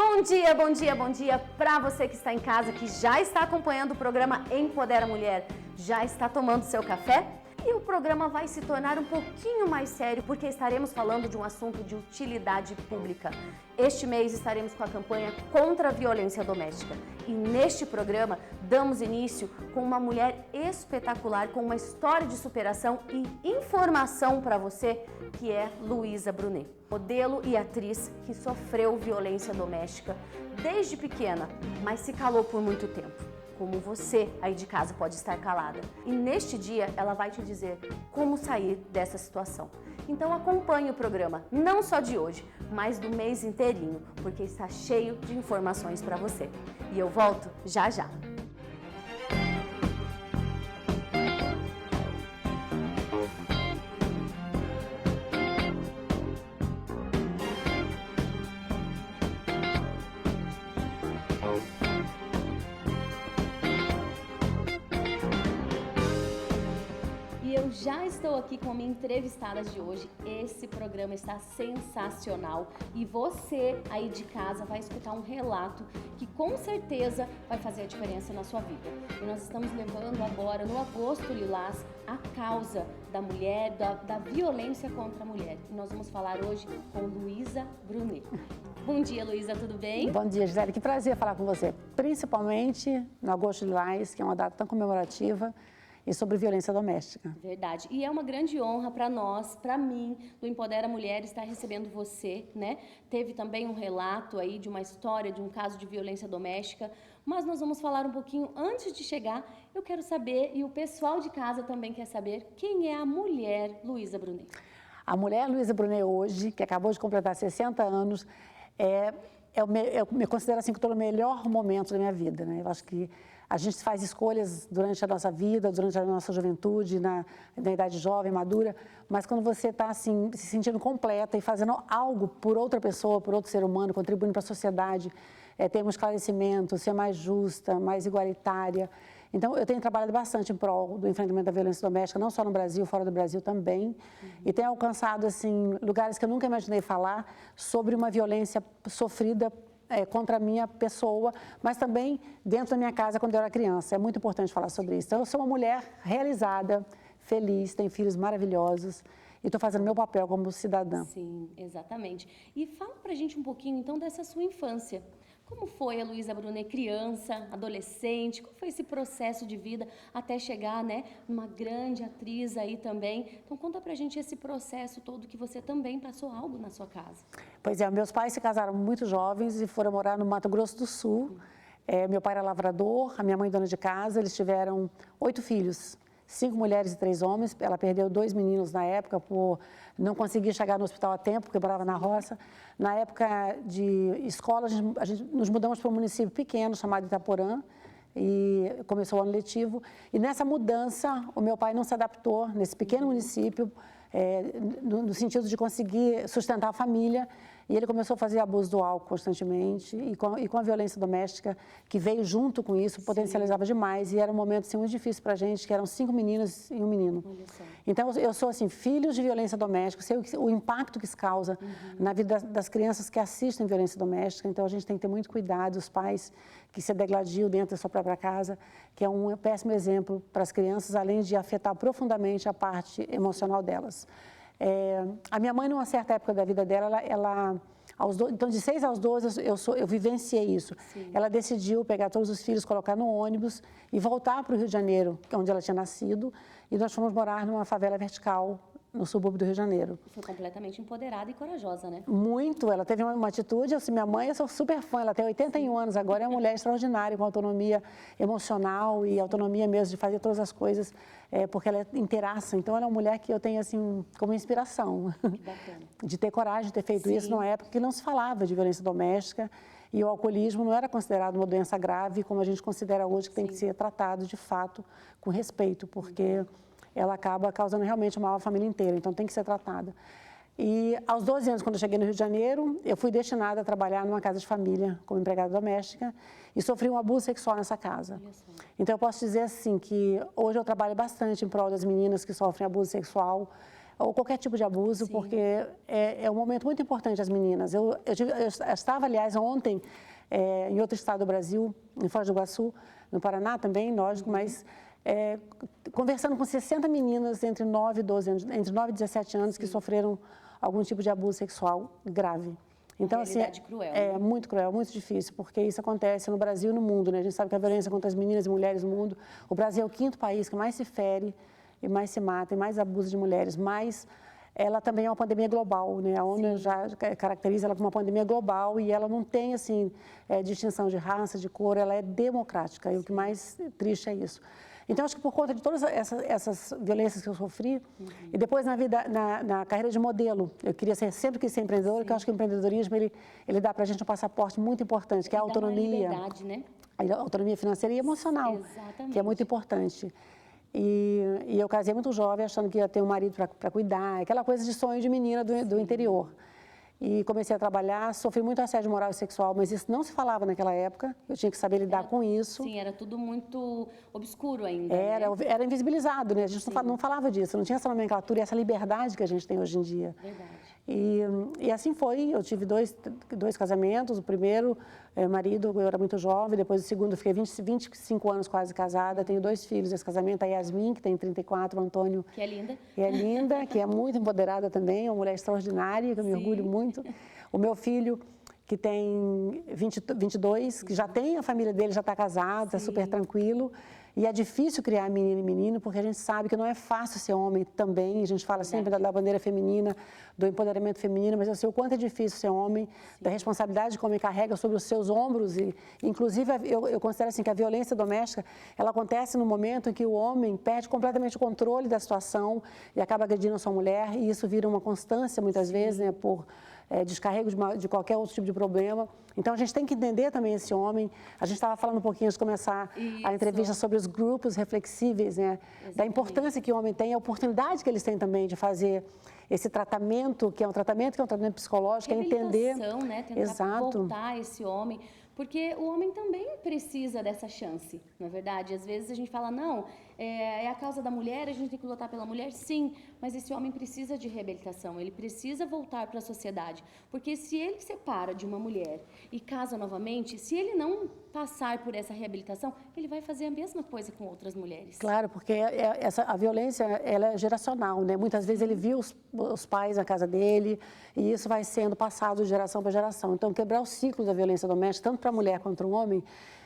Bom dia, bom dia, bom dia para você que está em casa, que já está acompanhando o programa Empodera a Mulher, já está tomando seu café? E o programa vai se tornar um pouquinho mais sério porque estaremos falando de um assunto de utilidade pública. Este mês estaremos com a campanha contra a violência doméstica e neste programa damos início com uma mulher espetacular, com uma história de superação e informação para você, que é Luísa Brunet, modelo e atriz que sofreu violência doméstica desde pequena, mas se calou por muito tempo. Como você aí de casa pode estar calada. E neste dia ela vai te dizer como sair dessa situação. Então acompanhe o programa, não só de hoje, mas do mês inteirinho, porque está cheio de informações para você. E eu volto já já. Já estou aqui com a minha entrevistada de hoje. Esse programa está sensacional e você aí de casa vai escutar um relato que com certeza vai fazer a diferença na sua vida. E nós estamos levando agora, no Agosto Lilás, a causa da mulher, da violência contra a mulher. E nós vamos falar hoje com Luísa Brunet. Bom dia, Luísa, tudo bem? Bom dia, Gisele. Que prazer falar com você. Principalmente no Agosto Lilás, que é uma data tão comemorativa, e sobre violência doméstica. Verdade. E é uma grande honra para nós, para mim, do Empodera Mulher, estar recebendo você, né? Teve também um relato aí de uma história, de um caso de violência doméstica, mas nós vamos falar um pouquinho antes de chegar. Eu quero saber, e o pessoal de casa também quer saber, quem é a mulher Luísa Brunet? A mulher Luísa Brunet hoje, que acabou de completar 60 anos, eu me considero assim que estou no melhor momento da minha vida, né? Eu acho que a gente faz escolhas durante a nossa vida, durante a nossa juventude, na idade jovem, madura, mas quando você está assim, se sentindo completa e fazendo algo por outra pessoa, por outro ser humano, contribuindo para a sociedade, ter um esclarecimento, ser mais justa, mais igualitária. Então, eu tenho trabalhado bastante em prol do enfrentamento da violência doméstica, não só no Brasil, fora do Brasil também, e tenho alcançado assim, lugares que eu nunca imaginei falar sobre uma violência sofrida contra a minha pessoa, mas também dentro da minha casa quando eu era criança. É muito importante falar sobre isso. Então, eu sou uma mulher realizada, feliz, tenho filhos maravilhosos e estou fazendo meu papel como cidadã. Sim, exatamente. E fala pra gente um pouquinho, então, dessa sua infância. Como foi a Luísa Brunet criança, adolescente? Como foi esse processo de vida até chegar, né, numa grande atriz aí também? Então, conta pra gente esse processo todo que você também passou algo na sua casa. Pois é, meus pais se casaram muito jovens e foram morar no Mato Grosso do Sul. Meu pai era lavrador, a minha mãe dona de casa, eles tiveram 8 filhos. 5 mulheres e 3 homens. Ela perdeu 2 meninos na época por não conseguir chegar no hospital a tempo, porque morava na roça. Na época de escola, a gente nos mudamos para um município pequeno chamado Itaporã e começou o ano letivo. E nessa mudança, o meu pai não se adaptou nesse pequeno município, no sentido de conseguir sustentar a família. E ele começou a fazer abuso do álcool constantemente e com a violência doméstica que veio junto com isso, potencializava demais. E era um momento assim, muito difícil para a gente, que eram 5 meninas e um menino. Então, eu sou assim, filhos de violência doméstica, sei o impacto que isso causa na vida das crianças que assistem violência doméstica. Então, a gente tem que ter muito cuidado, os pais que se degladiam dentro da sua própria casa, que é um péssimo exemplo para as crianças, além de afetar profundamente a parte emocional delas. A minha mãe, numa certa época da vida dela, então de 6 aos 12 eu vivenciei isso. Sim. Ela decidiu pegar todos os filhos, colocar no ônibus e voltar para o Rio de Janeiro, onde ela tinha nascido, e nós fomos morar numa favela vertical no subúrbio do Rio de Janeiro. Foi completamente empoderada e corajosa, né? Muito, ela teve uma atitude, minha mãe, eu sou super fã, ela tem 81 anos agora, é uma mulher extraordinária, com autonomia emocional e autonomia mesmo de fazer todas as coisas, porque ela é inteiraça, então ela é uma mulher que eu tenho assim, como inspiração. Que bacana. De ter coragem de ter feito isso numa época que não se falava de violência doméstica e o alcoolismo não era considerado uma doença grave, como a gente considera hoje, que tem que ser tratado de fato com respeito, porque ela acaba causando realmente mal à família inteira, então tem que ser tratada. E aos 12 anos, quando eu cheguei no Rio de Janeiro, eu fui destinada a trabalhar numa casa de família como empregada doméstica e sofri um abuso sexual nessa casa. Então eu posso dizer assim que hoje eu trabalho bastante em prol das meninas que sofrem abuso sexual, ou qualquer tipo de abuso, Sim. porque é um momento muito importante as meninas. Eu estava, aliás, ontem em outro estado do Brasil, em Foz do Iguaçu, no Paraná também, lógico, mas conversando com 60 meninas entre 9 e 12 anos, entre 9 e 17 anos, que sofreram algum tipo de abuso sexual grave. Então, assim, cruel, é muito cruel, muito difícil, porque isso acontece no Brasil e no mundo, né? A gente sabe que a violência contra as meninas e mulheres no mundo, o Brasil é o 5º país que mais se fere e mais se mata e mais abusa de mulheres, mas ela também é uma pandemia global, né? A ONU já caracteriza ela como uma pandemia global e ela não tem, assim, distinção de raça, de cor, ela é democrática e o que mais triste é isso. Então, acho que por conta de todas essas violências que eu sofri, e depois na vida, na carreira de modelo, eu sempre quis ser empreendedora, porque eu acho que o empreendedorismo, ele dá para a gente um passaporte muito importante, que é a autonomia. Dá uma liberdade, né? A autonomia financeira e emocional, Exatamente. que é muito importante. E eu casei muito jovem, achando que ia ter um marido para cuidar, aquela coisa de sonho de menina do interior. E comecei a trabalhar, sofri muito assédio moral e sexual, mas isso não se falava naquela época, eu tinha que saber lidar com isso. Sim, era tudo muito obscuro ainda, Era invisibilizado, né? A gente não falava disso, não tinha essa nomenclatura e essa liberdade que a gente tem hoje em dia. Verdade. E assim foi, eu tive dois casamentos, o primeiro marido, eu era muito jovem, depois o segundo, fiquei 25 anos quase casada, tenho 2 filhos desse casamento, a Yasmin, que tem 34, o Antônio... Que é linda. Que é linda, que é muito empoderada também, é uma mulher extraordinária, que eu me orgulho muito. O meu filho, que tem 22, que já tem a família dele, já está casado, está super tranquilo. E é difícil criar menino e menino, porque a gente sabe que não é fácil ser homem também. A gente fala sempre da bandeira feminina, do empoderamento feminino, mas eu sei o quanto é difícil ser homem, da responsabilidade que o homem carrega sobre os seus ombros. E, inclusive, eu considero assim que a violência doméstica, ela acontece no momento em que o homem perde completamente o controle da situação e acaba agredindo a sua mulher. E isso vira uma constância, muitas vezes, né, por descarrego de qualquer outro tipo de problema. Então, a gente tem que entender também esse homem. A gente estava falando um pouquinho antes de começar a entrevista sobre os grupos reflexíveis, né? Da importância que o homem tem, a oportunidade que eles têm também de fazer esse tratamento, que é um tratamento psicológico, é entender... né? Tentar voltar esse homem, porque o homem também precisa dessa chance, não é verdade? Às vezes a gente fala, não, é a causa da mulher, a gente tem que lutar pela mulher, sim, mas esse homem precisa de reabilitação, ele precisa voltar para a sociedade, porque se ele separa de uma mulher e casa novamente, se ele não passar por essa reabilitação, ele vai fazer a mesma coisa com outras mulheres. Claro, porque a violência, ela é geracional, né? Muitas vezes ele viu os pais na casa dele e isso vai sendo passado de geração para geração. Então, quebrar o ciclo da violência doméstica, tanto para a mulher quanto para o homem,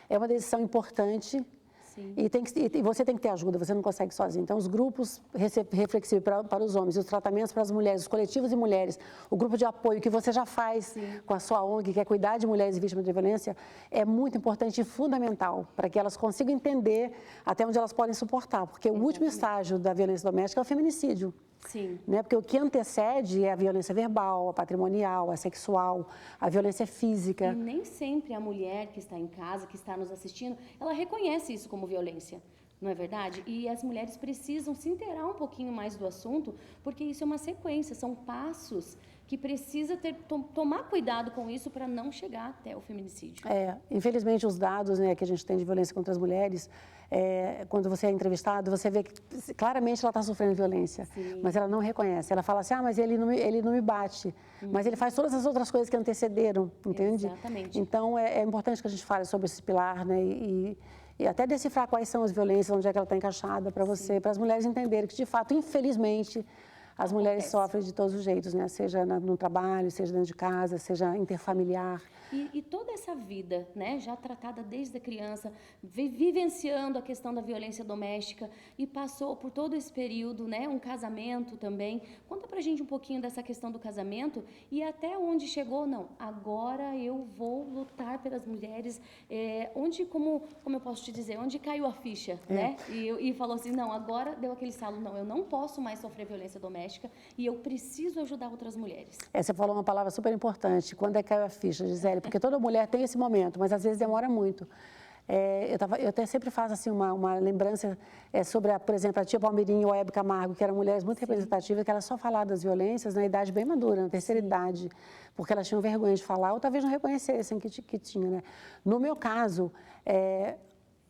é uma decisão importante. Sim. E você tem que ter ajuda, você não consegue sozinho. Então, os grupos reflexivos para os homens, os tratamentos para as mulheres, os coletivos de mulheres, o grupo de apoio que você já faz com a sua ONG, que é cuidar de mulheres vítimas de violência, é muito importante e fundamental para que elas consigam entender até onde elas podem suportar. Porque o último estágio da violência doméstica é o feminicídio. Sim. Né? Porque o que antecede é a violência verbal, a patrimonial, a sexual, a violência física. E nem sempre a mulher que está em casa, que está nos assistindo, ela reconhece isso como violência, não é verdade? E as mulheres precisam se inteirar um pouquinho mais do assunto, porque isso é uma sequência, são passos que precisa tomar cuidado com isso para não chegar até o feminicídio. Infelizmente, os dados, né, que a gente tem de violência contra as mulheres, quando você é entrevistado, você vê que claramente ela está sofrendo violência, mas ela não reconhece. Ela fala assim, mas ele não me bate, mas ele faz todas as outras coisas que antecederam, entende? Exatamente. Então, é importante que a gente fale sobre esse pilar, né, e até decifrar quais são as violências, onde é que ela está encaixada, para as mulheres entenderem que, de fato, infelizmente, as mulheres sofrem de todos os jeitos, né? Seja no trabalho, seja dentro de casa, seja interfamiliar. E toda essa vida, né, já tratada desde a criança, vivenciando a questão da violência doméstica e passou por todo esse período, né, um casamento também. Conta pra gente um pouquinho dessa questão do casamento e até onde chegou, não, agora eu vou lutar pelas mulheres, onde, como eu posso te dizer, onde caiu a ficha, né? E falou assim, não, agora deu aquele estalo, não, eu não posso mais sofrer violência doméstica e eu preciso ajudar outras mulheres. Você falou uma palavra super importante, quando é que caiu a ficha, Gisele? Porque toda mulher tem esse momento, mas às vezes demora muito. Eu até sempre faço assim, uma lembrança sobre, por exemplo, a tia Palmeirinha ou a Hebe Camargo, que eram mulheres muito representativas, que elas só falavam das violências na idade bem madura, na terceira idade, porque elas tinham vergonha de falar ou talvez não reconhecessem que tinha, né? No meu caso,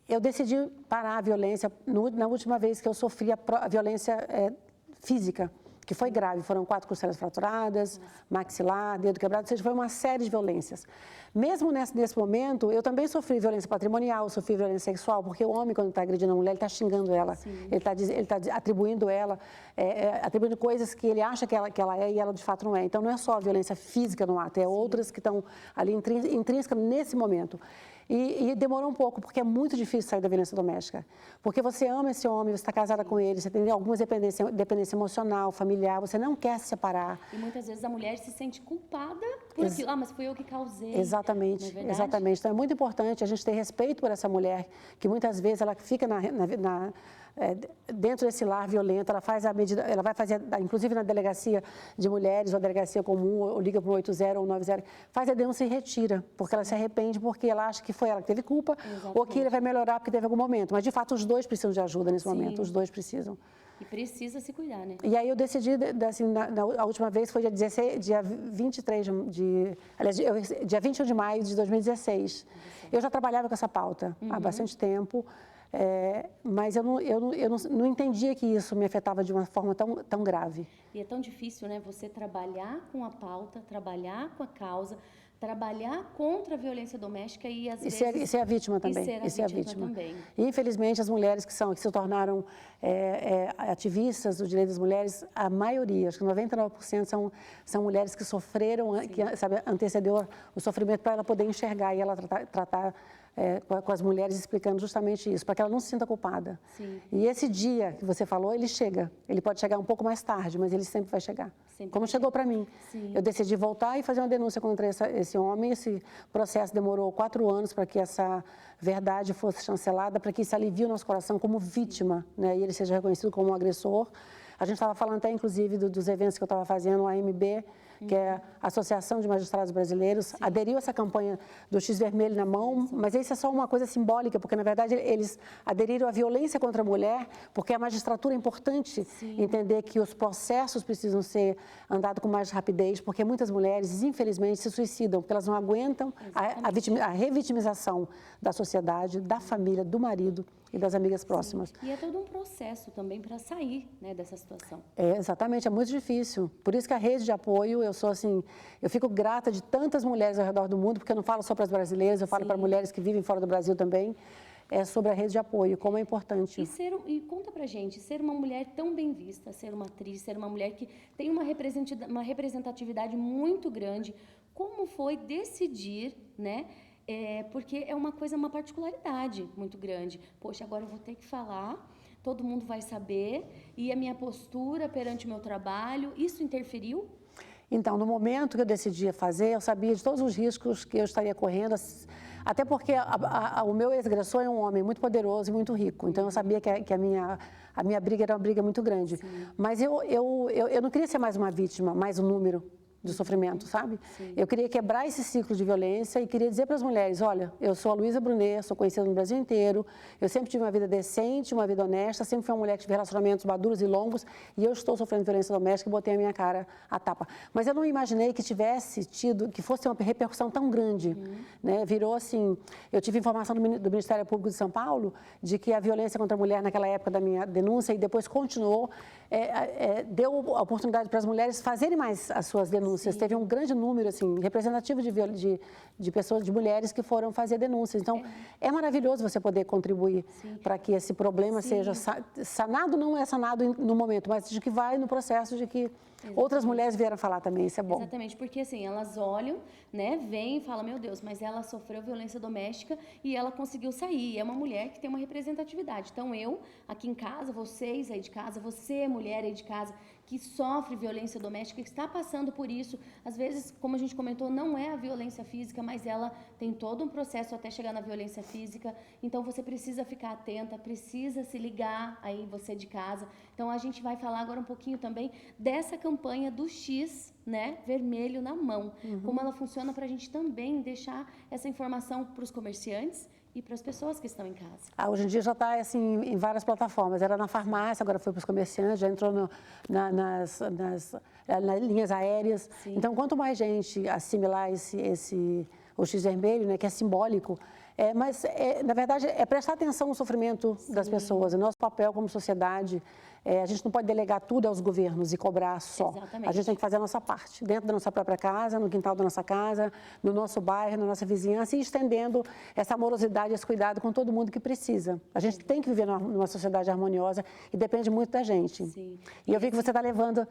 eu decidi parar a violência na última vez que eu sofri a violência física, que foi grave. Foram 4 costelas fraturadas, maxilar, dedo quebrado, ou seja, foi uma série de violências. Mesmo nesse momento, eu também sofri violência patrimonial, sofri violência sexual, porque o homem, quando está agredindo a mulher, ele está xingando ela, ele tá atribuindo ela, atribuindo coisas que ele acha que ela é e ela de fato não é. Então, não é só a violência física no ato, é outras que estão ali intrínsecas nesse momento. E demorou um pouco, porque é muito difícil sair da violência doméstica. Porque você ama esse homem, você está casada com ele, você tem algumas dependência emocional, familiar, você não quer se separar. E muitas vezes a mulher se sente culpada por aquilo. Ah, mas fui eu que causei. Exatamente, não é exatamente. Então é muito importante a gente ter respeito por essa mulher, que muitas vezes ela fica dentro desse lar violento, ela faz a medida, ela vai fazer, inclusive na delegacia de mulheres, ou delegacia comum, ou liga para o 80 ou 90, faz a denúncia e retira, porque ela se arrepende, porque ela acha que foi ela que teve culpa, ou que ele vai melhorar porque teve algum momento. Mas, de fato, os dois precisam de ajuda nesse momento, os dois precisam. E precisa se cuidar, né? E aí eu decidi, assim, a última vez foi dia 23 aliás, dia 21 de maio de 2016. Eu já trabalhava com essa pauta há bastante tempo, mas eu não entendia que isso me afetava de uma forma tão grave. E é tão difícil, né? Você trabalhar com a pauta, trabalhar com a causa, trabalhar contra a violência doméstica e às vezes... E ser a vítima também. E ser a vítima também. E, infelizmente, as mulheres que se tornaram ativistas do direito das mulheres, a maioria, acho que 99% são mulheres que sofreram, que, sabe, antecedeu o sofrimento para ela poder enxergar e ela tratar com as mulheres, explicando justamente isso, para que ela não se sinta culpada. Sim. E esse dia que você falou, ele chega. Ele pode chegar um pouco mais tarde, mas ele sempre vai chegar. Como chegou para mim. Sim. Eu decidi voltar e fazer uma denúncia contra esse homem. Esse processo demorou 4 anos para que essa verdade fosse chancelada, para que isso alivie o nosso coração como vítima, né? E ele seja reconhecido como um agressor. A gente estava falando até, inclusive, dos eventos que eu estava fazendo, a AMB, que é a Associação de Magistrados Brasileiros, aderiu a essa campanha do X vermelho na mão, mas isso é só uma coisa simbólica, porque, na verdade, eles aderiram à violência contra a mulher, porque a magistratura é importante entender que os processos precisam ser andados com mais rapidez, porque muitas mulheres, infelizmente, se suicidam, porque elas não aguentam a revitimização da sociedade, da família, do marido e das amigas próximas. Sim. E é todo um processo também para sair, né, dessa situação. Exatamente, é muito difícil. Por isso que a rede de apoio, eu fico grata de tantas mulheres ao redor do mundo, porque eu não falo só para as brasileiras, eu falo para mulheres que vivem fora do Brasil também, sobre a rede de apoio, como é importante. E conta pra gente, ser uma mulher tão bem vista, ser uma atriz, ser uma mulher que tem uma representatividade muito grande, como foi decidir, né? Porque é uma particularidade muito grande. Poxa, agora eu vou ter que falar, todo mundo vai saber, e a minha postura perante o meu trabalho, isso interferiu? Então, no momento que eu decidi fazer, eu sabia de todos os riscos que eu estaria correndo, até porque o meu ex-agressor é um homem muito poderoso e muito rico, então eu sabia que a minha briga era uma briga muito grande. Sim. Mas eu não queria ser mais uma vítima, mais um número de sofrimento, sabe? Sim. Eu queria quebrar esse ciclo de violência e queria dizer para as mulheres, olha, eu sou a Luísa Brunet, sou conhecida no Brasil inteiro, eu sempre tive uma vida decente, uma vida honesta, sempre fui uma mulher que tive relacionamentos maduros e longos e eu estou sofrendo violência doméstica e botei a minha cara à tapa. Mas eu não imaginei que fosse uma repercussão tão grande, né? Virou assim, eu tive informação do Ministério Público de São Paulo de que a violência contra a mulher naquela época da minha denúncia e depois continuou, deu a oportunidade para as mulheres fazerem mais as suas denúncias. Sim. Teve um grande número, assim, representativo de pessoas, de mulheres que foram fazer denúncias. Então, é maravilhoso você poder contribuir para que esse problema seja sanado, não é sanado no momento, mas de que vai no processo de que outras mulheres vieram falar também, isso é bom. Exatamente, porque assim, elas olham, né, vêm e falam, meu Deus, mas ela sofreu violência doméstica e ela conseguiu sair. E é uma mulher que tem uma representatividade. Então, eu, aqui em casa, vocês aí de casa, você, mulher aí de casa, que sofre violência doméstica, que está passando por isso, às vezes, como a gente comentou, não é a violência física, mas ela tem todo um processo até chegar na violência física, então você precisa ficar atenta, precisa se ligar aí você de casa. Então a gente vai falar agora um pouquinho também dessa campanha do X, né, vermelho na mão, como ela funciona para a gente também deixar essa informação para os comerciantes e para as pessoas que estão em casa. Hoje em dia já está assim, em várias plataformas. Era na farmácia, agora foi para os comerciantes, já entrou nas linhas aéreas. Sim. Então, quanto mais gente assimilar o X vermelho, né, que é simbólico, mas, na verdade, é prestar atenção no sofrimento das pessoas. O nosso papel como sociedade A gente não pode delegar tudo aos governos e cobrar só. Exatamente. A gente tem que fazer a nossa parte, dentro da nossa própria casa, no quintal da nossa casa, no nosso bairro, na nossa vizinhança, e estendendo essa amorosidade, esse cuidado com todo mundo que precisa. A gente tem que viver numa sociedade harmoniosa e depende muito da gente. Sim. E eu vi que você está levando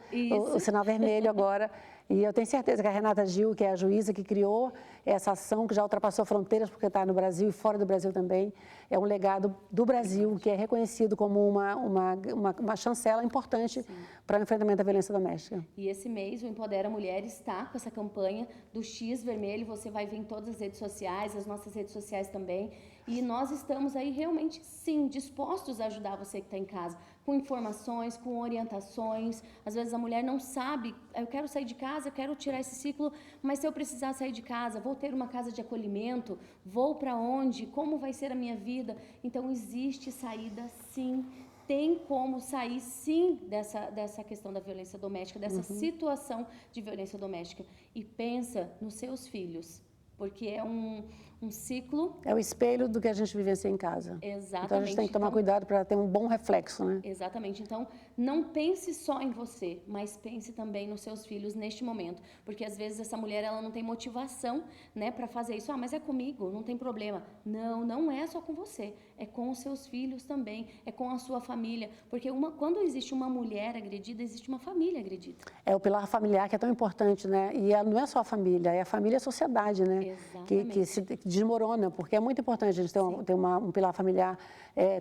o sinal vermelho agora. E eu tenho certeza que a Renata Gil, que é a juíza que criou essa ação, que já ultrapassou fronteiras, porque está no Brasil e fora do Brasil também, é um legado do Brasil, que é reconhecido como uma chancela importante para o enfrentamento da violência doméstica. E esse mês o Empodera Mulher está com essa campanha do X vermelho, você vai ver em todas as redes sociais, as nossas redes sociais também, e nós estamos aí realmente, sim, dispostos a ajudar você que está em casa, com informações, com orientações. Às vezes a mulher não sabe, eu quero sair de casa, eu quero tirar esse ciclo, mas se eu precisar sair de casa, vou ter uma casa de acolhimento, vou para onde, como vai ser a minha vida? Então existe saída, sim, tem como sair, sim, dessa questão da violência doméstica, dessa situação de violência doméstica. E pensa nos seus filhos, porque é um ciclo... É o espelho do que a gente vivencia em casa. Exatamente. Então a gente tem que tomar cuidado para ter um bom reflexo, né? Exatamente. Então, não pense só em você, mas pense também nos seus filhos neste momento. Porque às vezes essa mulher, ela não tem motivação, né, para fazer isso. Ah, mas é comigo, não tem problema. Não, não é só com você. É com os seus filhos também, é com a sua família. Porque quando existe uma mulher agredida, existe uma família agredida. É o pilar familiar que é tão importante, né? E não é só a família, é a família e a sociedade, né? Que se desmorona, porque é muito importante a gente ter um pilar familiar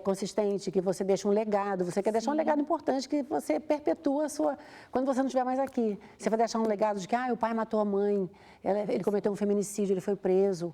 consistente, que você deixa um legado. Você quer deixar um legado importante que você perpetua a sua... Quando você não estiver mais aqui, você vai deixar um legado de que o pai matou a mãe, ele cometeu um feminicídio, ele foi preso.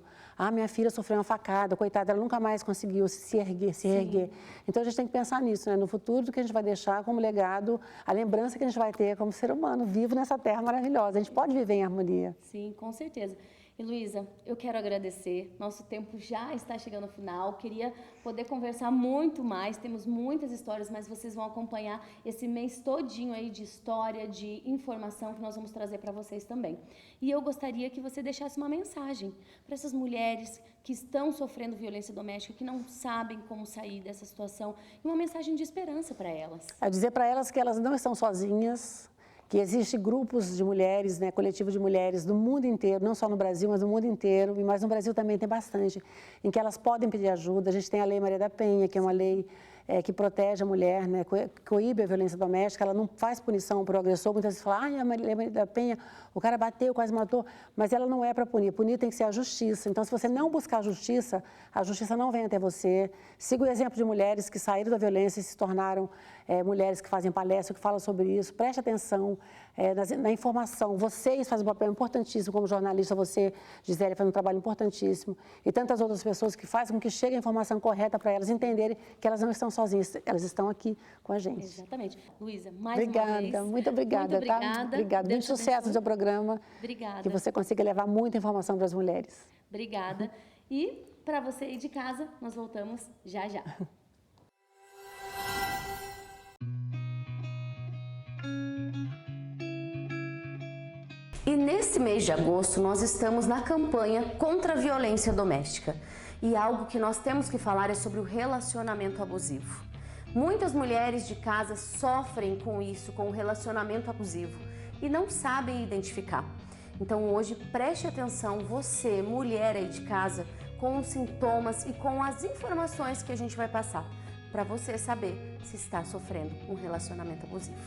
Minha filha sofreu uma facada, coitada, ela nunca mais conseguiu se erguer. Então a gente tem que pensar nisso, né? No futuro do que a gente vai deixar como legado, a lembrança que a gente vai ter como ser humano vivo nessa terra maravilhosa. A gente pode viver em harmonia. Sim, com certeza. E Luísa, eu quero agradecer, nosso tempo já está chegando ao final, queria poder conversar muito mais, temos muitas histórias, mas vocês vão acompanhar esse mês todinho aí de história, de informação que nós vamos trazer para vocês também. E eu gostaria que você deixasse uma mensagem para essas mulheres que estão sofrendo violência doméstica, que não sabem como sair dessa situação, e uma mensagem de esperança para elas. É dizer para elas que elas não estão sozinhas, que existem grupos de mulheres, né, coletivo de mulheres do mundo inteiro, não só no Brasil, mas no mundo inteiro, mas no Brasil também tem bastante, em que elas podem pedir ajuda. A gente tem a Lei Maria da Penha, que é uma lei que protege a mulher, né, coíbe a violência doméstica, ela não faz punição para o agressor. Muitas vezes falam, a Lei Maria da Penha, o cara bateu, quase matou, mas ela não é para punir. Punir tem que ser a justiça. Então, se você não buscar a justiça não vem até você. Siga o exemplo de mulheres que saíram da violência e se tornaram mulheres que fazem palestra, que falam sobre isso. Preste atenção na informação. Vocês fazem um papel importantíssimo como jornalista, você, Gisele, faz um trabalho importantíssimo. E tantas outras pessoas que fazem com que chegue a informação correta para elas entenderem que elas não estão sozinhas, elas estão aqui com a gente. Exatamente. Luísa, mais uma vez. Muito obrigada. Muito obrigada. Tá? Obrigada. Muito sucesso no seu programa. Obrigada. Que você consiga levar muita informação para as mulheres. Obrigada. E para você aí de casa, nós voltamos já já. E nesse mês de agosto, nós estamos na campanha contra a violência doméstica. E algo que nós temos que falar é sobre o relacionamento abusivo. Muitas mulheres de casa sofrem com isso, com o relacionamento abusivo, e não sabem identificar. Então hoje preste atenção, você, mulher aí de casa, com os sintomas e com as informações que a gente vai passar, para você saber se está sofrendo um relacionamento abusivo.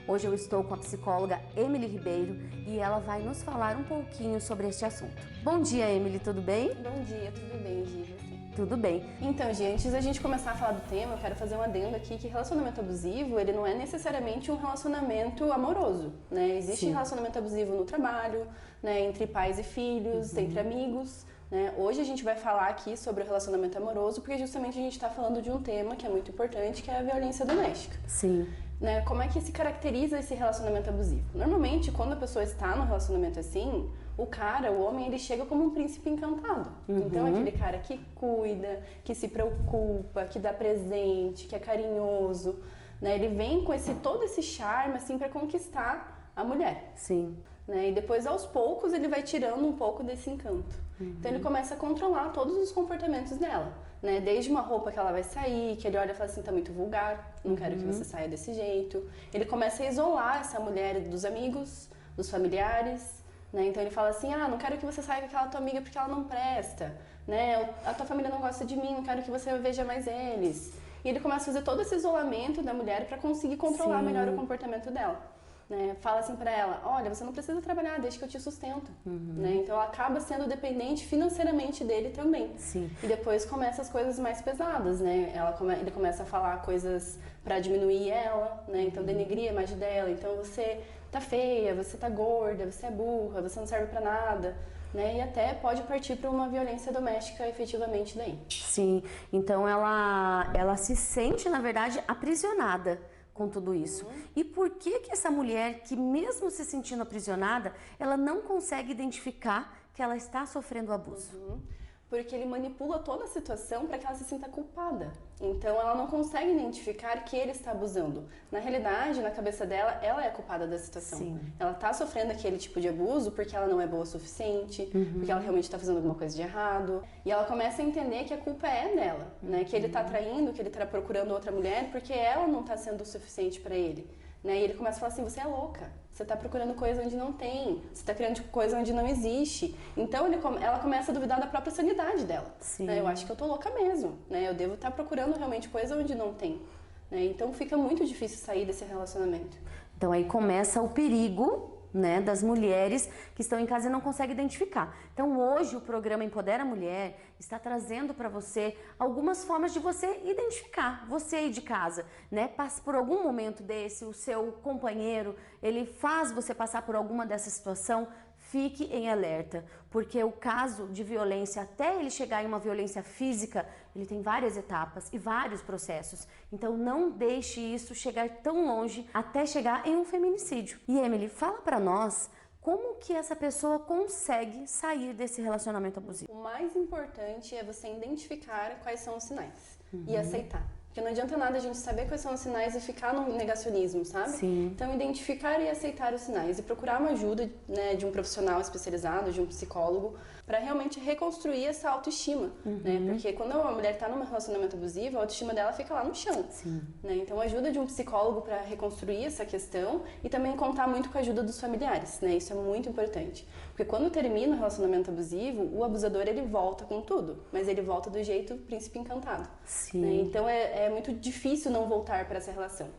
Hoje eu estou com a psicóloga Emily Ribeiro e ela vai nos falar um pouquinho sobre este assunto. Bom dia, Emily, tudo bem? Bom dia, tudo bem, Gi? Tudo bem. Então, Gi, antes da gente começar a falar do tema, eu quero fazer um adendo aqui que relacionamento abusivo, ele não é necessariamente um relacionamento amoroso, né? Existe relacionamento abusivo no trabalho, né? Entre pais e filhos, entre amigos, né? Hoje a gente vai falar aqui sobre o relacionamento amoroso, porque justamente a gente está falando de um tema que é muito importante, que é a violência doméstica. Sim. Né? Como é que se caracteriza esse relacionamento abusivo? Normalmente, quando a pessoa está num relacionamento assim, o homem, ele chega como um príncipe encantado. Então, é aquele cara que cuida, que se preocupa, que dá presente, que é carinhoso, né? Ele vem com todo esse charme, assim, para conquistar a mulher. Sim. Né? E depois, aos poucos, ele vai tirando um pouco desse encanto. Então ele começa a controlar todos os comportamentos dela, né? Desde uma roupa que ela vai sair, que ele olha e fala assim, tá muito vulgar, não quero que você saia desse jeito. Ele começa a isolar essa mulher dos amigos, dos familiares, né? Então ele fala assim, não quero que você saia com aquela tua amiga porque ela não presta, né? A tua família não gosta de mim, não quero que você veja mais eles. E ele começa a fazer todo esse isolamento da mulher para conseguir controlar melhor o comportamento dela. Né? Fala assim para ela, olha, você não precisa trabalhar, deixa que eu te sustento. Né? Então ela acaba sendo dependente financeiramente dele também. Sim. E depois começa as coisas mais pesadas, né? Ele começa a falar coisas para diminuir ela, né? Então denegrir a imagem dela. Então você tá feia, você tá gorda, você é burra, você não serve para nada. Né? E até pode partir para uma violência doméstica efetivamente daí. Sim, então ela se sente, na verdade, aprisionada com tudo isso. E por que essa mulher, que mesmo se sentindo aprisionada, ela não consegue identificar que ela está sofrendo abuso? Porque ele manipula toda a situação para que ela se sinta culpada. Então ela não consegue identificar que ele está abusando. Na realidade, na cabeça dela, ela é a culpada da situação. Sim. Ela está sofrendo aquele tipo de abuso porque ela não é boa o suficiente, porque ela realmente está fazendo alguma coisa de errado. E ela começa a entender que a culpa é dela, né? Que ele está traindo, que ele está procurando outra mulher porque ela não está sendo o suficiente para ele. Né? E ele começa a falar assim, você é louca, você está procurando coisa onde não tem, você está criando coisa onde não existe. Então ela começa a duvidar da própria sanidade dela. Né? Eu acho que eu tô louca mesmo, né? Eu devo estar procurando realmente coisa onde não tem. Né? Então fica muito difícil sair desse relacionamento. Então aí começa o perigo, né, das mulheres que estão em casa e não conseguem identificar. Então hoje o programa Empodera a Mulher está trazendo para você algumas formas de você identificar, você aí de casa, né, passa por algum momento desse, o seu companheiro, ele faz você passar por alguma dessa situação. Fique em alerta, porque o caso de violência, até ele chegar em uma violência física, ele tem várias etapas e vários processos. Então não deixe isso chegar tão longe até chegar em um feminicídio. E Emily, fala pra nós como que essa pessoa consegue sair desse relacionamento abusivo. O mais importante é você identificar quais são os sinais e aceitar. Porque não adianta nada a gente saber quais são os sinais e ficar no negacionismo, sabe? Sim. Então, identificar e aceitar os sinais e procurar uma ajuda, né, de um profissional especializado, de um psicólogo, para realmente reconstruir essa autoestima, né? Porque quando a mulher está num relacionamento abusivo, a autoestima dela fica lá no chão. Sim. Né? Então, a ajuda de um psicólogo para reconstruir essa questão e também contar muito com a ajuda dos familiares, né? Isso é muito importante. Porque quando termina o relacionamento abusivo, o abusador ele volta com tudo, mas ele volta do jeito príncipe encantado. Sim. Né? Então, é muito difícil não voltar para essa relação.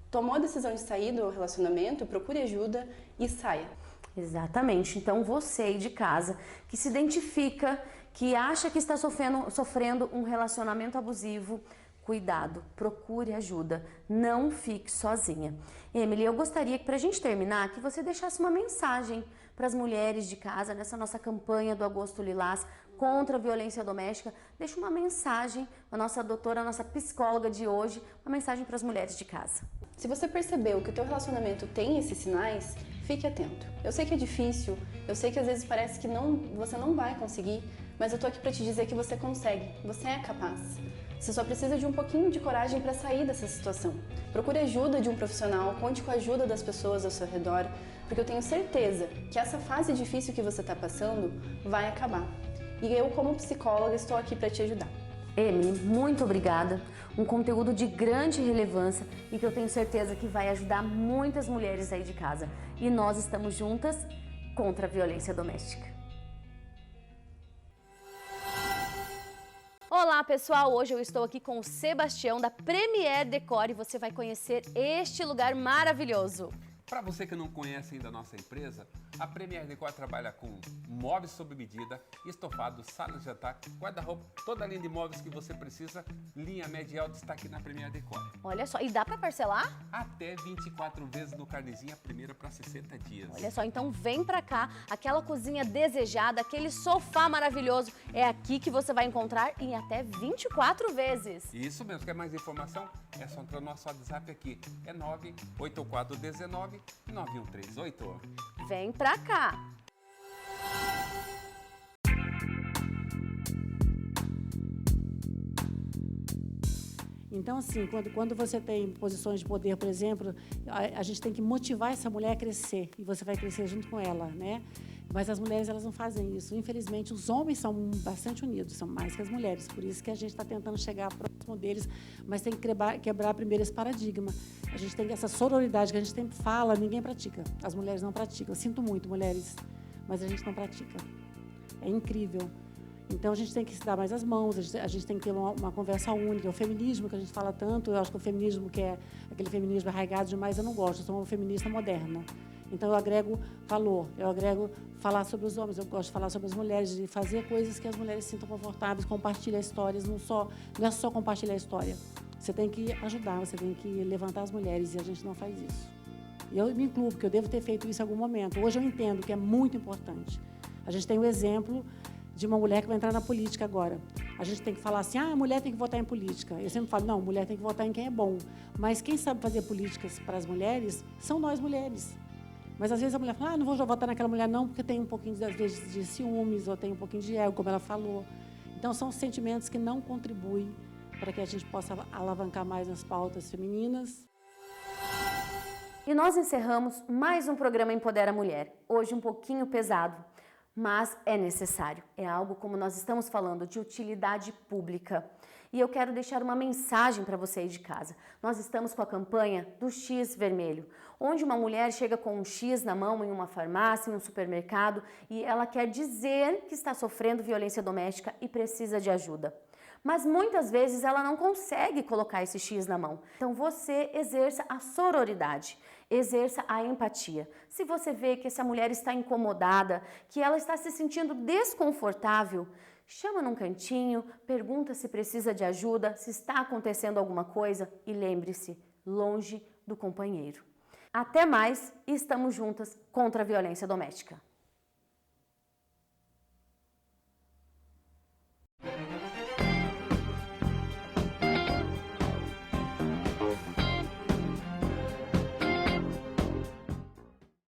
Tomou a decisão de sair do relacionamento, procure ajuda e saia. Exatamente. Então você aí de casa que se identifica, que acha que está sofrendo um relacionamento abusivo, cuidado, procure ajuda, não fique sozinha. Emily, eu gostaria que, para a gente terminar, que você deixasse uma mensagem para as mulheres de casa nessa nossa campanha do Agosto Lilás contra a violência doméstica. Deixa uma mensagem, a nossa doutora, a nossa psicóloga de hoje, uma mensagem para as mulheres de casa. Se você percebeu que o teu relacionamento tem esses sinais, fique atento. Eu sei que é difícil, eu sei que às vezes parece que você não vai conseguir, mas eu tô aqui para te dizer que você consegue, você é capaz. Você só precisa de um pouquinho de coragem para sair dessa situação. Procure ajuda de um profissional, conte com a ajuda das pessoas ao seu redor, porque eu tenho certeza que essa fase difícil que você está passando vai acabar. E eu, como psicóloga, estou aqui para te ajudar. Emily, muito obrigada. Um conteúdo de grande relevância e que eu tenho certeza que vai ajudar muitas mulheres aí de casa. E nós estamos juntas contra a violência doméstica. Olá pessoal, hoje eu estou aqui com o Sebastião da Premier Decor e você vai conhecer este lugar maravilhoso. Para você que não conhece ainda a nossa empresa, a Premier Decor trabalha com móveis sob medida, estofado, sala de jantar, guarda-roupa, toda a linha de móveis que você precisa, linha média e alta está aqui na Premier Decor. Olha só, e dá para parcelar? Até 24 vezes no carnezinho, a primeira para 60 dias. Olha só, então vem pra cá, aquela cozinha desejada, aquele sofá maravilhoso, é aqui que você vai encontrar em até 24 vezes. Isso mesmo, quer mais informação? É só entrar no nosso WhatsApp aqui, é 98419 9138. Vem pra cá! Então, assim, quando você tem posições de poder, por exemplo, a gente tem que motivar essa mulher a crescer, e você vai crescer junto com ela, né? Mas as mulheres, elas não fazem isso. Infelizmente, os homens são bastante unidos, são mais que as mulheres. Por isso que a gente está tentando chegar próximo deles, mas tem que quebrar primeiro esse paradigma. A gente tem essa sororidade que a gente sempre fala, ninguém pratica. As mulheres não praticam. Eu sinto muito, mulheres, mas a gente não pratica. É incrível. Então, a gente tem que se dar mais as mãos, a gente tem que ter uma conversa única. O feminismo, que a gente fala tanto, eu acho que o feminismo que é aquele feminismo arraigado demais, eu não gosto. Eu sou uma feminista moderna. Então, eu agrego valor, eu agrego falar sobre os homens, eu gosto de falar sobre as mulheres, de fazer coisas que as mulheres se sintam confortáveis, compartilhar histórias, não é só compartilhar a história. Você tem que ajudar, você tem que levantar as mulheres, e a gente não faz isso. E eu me incluo, porque eu devo ter feito isso em algum momento. Hoje eu entendo que é muito importante. A gente tem o exemplo de uma mulher que vai entrar na política agora. A gente tem que falar assim, a mulher tem que votar em política. Eu sempre falo, não, mulher tem que votar em quem é bom. Mas quem sabe fazer políticas para as mulheres são nós mulheres. Mas às vezes a mulher fala, não vou votar naquela mulher não, porque tem um pouquinho, às vezes, de ciúmes, ou tem um pouquinho de ego, como ela falou. Então, são sentimentos que não contribuem para que a gente possa alavancar mais nas pautas femininas. E nós encerramos mais um programa Empodera a Mulher. Hoje um pouquinho pesado, mas é necessário. É algo, como nós estamos falando, de utilidade pública. E eu quero deixar uma mensagem para você aí de casa. Nós estamos com a campanha do X Vermelho, onde uma mulher chega com um X na mão em uma farmácia, em um supermercado, e ela quer dizer que está sofrendo violência doméstica e precisa de ajuda. Mas muitas vezes ela não consegue colocar esse X na mão. Então você exerça a sororidade, exerça a empatia. Se você vê que essa mulher está incomodada, que ela está se sentindo desconfortável, chama num cantinho, pergunta se precisa de ajuda, se está acontecendo alguma coisa e lembre-se, longe do companheiro. Até mais e estamos juntas contra a violência doméstica.